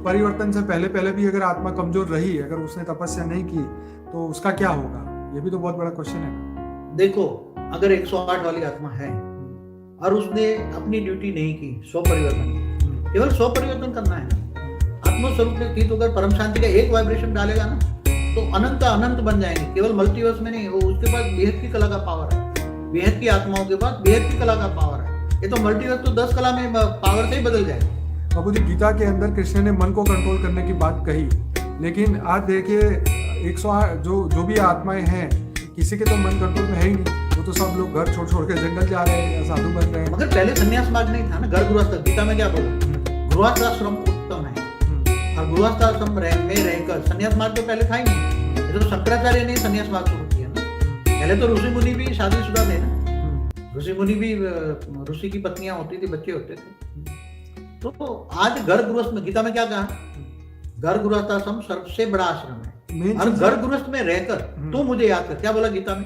परिवर्तन से पहले पहले भी अगर आत्मा कमजोर रही, अगर उसने तपस्या नहीं की, तो उसका क्या होगा? ये भी तो बहुत बड़ा क्वेश्चन है। देखो, अगर 108 वाली आत्मा है और उसने अपनी ड्यूटी नहीं की, स्वपरिवर्तन, केवल स्वपरिवर्तन करना है ना, आत्मस्वरूप में थी तो अगर परम शांति का एक वाइब्रेशन डालेगा ना, तो अनंत अनंत बन जाएंगे। केवल मल्टीवर्स में नहीं, वो उसके पास बेहद की कला का पावर है। बेहद की आत्माओं के पास बेहद की कला का पावर है। ये तो मल्टीवर्स तो 10 कला में पावर से ही बदल जाए। बाबू जी, गीता के अंदर कृष्ण ने मन को कंट्रोल करने की बात कही, लेकिन आज देखिए 108 जो भी आत्माएं हैं, किसी के तो मन कंट्रोल में है ही नहीं। वो तो सब लोग घर छोड़ छोड़ के जंगल जा रहे हैं, साधु बन रहे हैं। मगर पहले संन्यास मार्ग नहीं था ना, घर गृहस्थ। गीता में क्या बोला? गृहस्थाश्रम उत्तम है। और गृहस्थाश्रम में रहकर संन्यास मार्ग तो पहले था ही नहीं। ये तो शंकराचार्य ने संन्यास मार्ग शुरू किया ना। पहले तो ऋषि मुनि भी शादीशुदा थे ना। ऋषि मुनि भी, ऋषि की पत्नियां होती थी, बच्चे होते थे। तो आज घर गृहस्थ में, गीता में क्या कहा? घर गृहस्थाश्रम सबसे बड़ा आश्रम है। और घर गृहस्थ में रहकर तू मुझे याद कर। क्या बोला गीता में?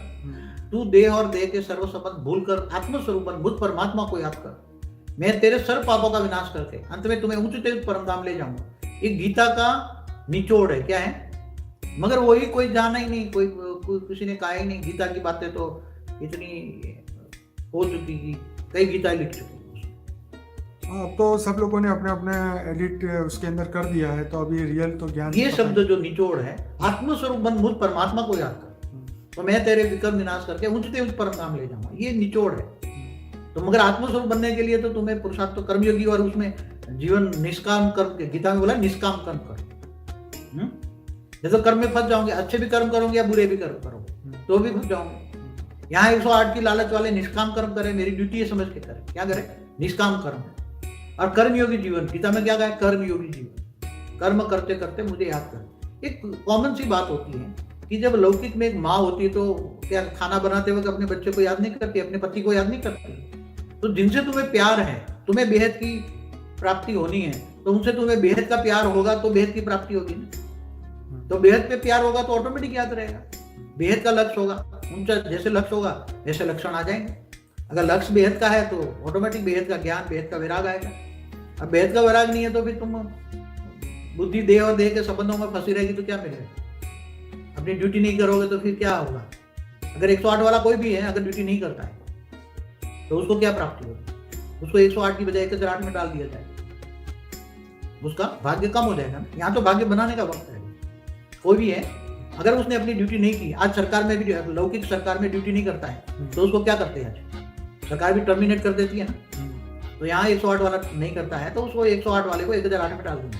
तू देह और देह के सर्व संबंध भूलकर आत्मस्वरूप बन, बुद्ध परमात्मा को याद कर। मैं तेरे सर्व पापों का विनाश करके अंत में तुम्हें ऊंचे परम धाम ले जाऊंगा। ये गीता का निचोड़ है। क्या है? मगर वही कोई जाना ही नहीं, कोई किसी ने कहा ही नहीं। गीता की बातें तो इतनी हो चुकी कि कई गीता लिख चुकी। अब तो सब लोगों ने अपने अपने एडिट उसके अंदर कर दिया है, तो अभी रियल तो ज्ञान। ये शब्द जो निचोड़ है, आत्मस्वरूप बन, मुझ परमात्मा को याद कर, तो मैं तेरे विकर्म विनाश करके ऊंचते उच्च परम धाम ले जाऊंगा। ये निचोड़ है। तो मगर आत्मस्वरूप बनने के लिए तो तुम्हें पुरुषार्थ तो कर्मयोगी, और उसमें जीवन निष्काम कर्म के, गीता में बोला निष्काम कर्म करो। जैसे कर्म में फंस जाओगे, अच्छे भी कर्म करोगे या बुरे भी कर्म करोगे तो भी फंस जाओगे। यहाँ 108 की लालच वाले निष्काम कर्म करें, मेरी ड्यूटी है समझ के करें। क्या करें? निष्काम कर्म। और कर्मयोगी जीवन, गीता में क्या कहा? कर्मयोगी जीवन। कर्म करते करते मुझे याद कर। एक कॉमन सी बात होती है कि जब लौकिक में एक माँ होती है, तो क्या खाना बनाते वक्त अपने बच्चे को याद नहीं करती, अपने पति को याद नहीं करती? तो जिनसे तुम्हें प्यार है, तुम्हें बेहद की प्राप्ति होनी है, तो उनसे तुम्हें बेहद का प्यार होगा तो बेहद की प्राप्ति होगी ना। तो बेहद पे प्यार होगा तो ऑटोमेटिक याद रहेगा। बेहद का लक्ष्य होगा, उनका जैसे लक्ष्य होगा वैसे लक्षण आ जाएंगे। अगर लक्ष्य बेहद का है तो ऑटोमेटिक बेहद का ज्ञान, बेहद का वैराग आएगा। अब बेहद का वैराग नहीं है तो फिर तुम बुद्धि देह और देह के संबंधों में फंसी रहेगी तो क्या मिलेगा? अपनी ड्यूटी नहीं करोगे तो फिर क्या होगा? अगर 108 वाला कोई भी है, अगर ड्यूटी नहीं करता है तो उसको क्या प्राप्ति होगी? उसको 108 की बजाय 1008 में डाल दिया जाए, उसका भाग्य कम हो जाएगा ना। यहाँ तो भाग्य बनाने का वक्त है। कोई भी है, अगर उसने अपनी ड्यूटी नहीं की, आज सरकार में भी, लौकिक सरकार में ड्यूटी नहीं करता है तो उसको क्या करते हैं? आज सरकार भी टर्मिनेट कर देती है ना। तो यहाँ 108 वाला नहीं करता है तो उसको 108 वाले को 1008 में डाल देंगे।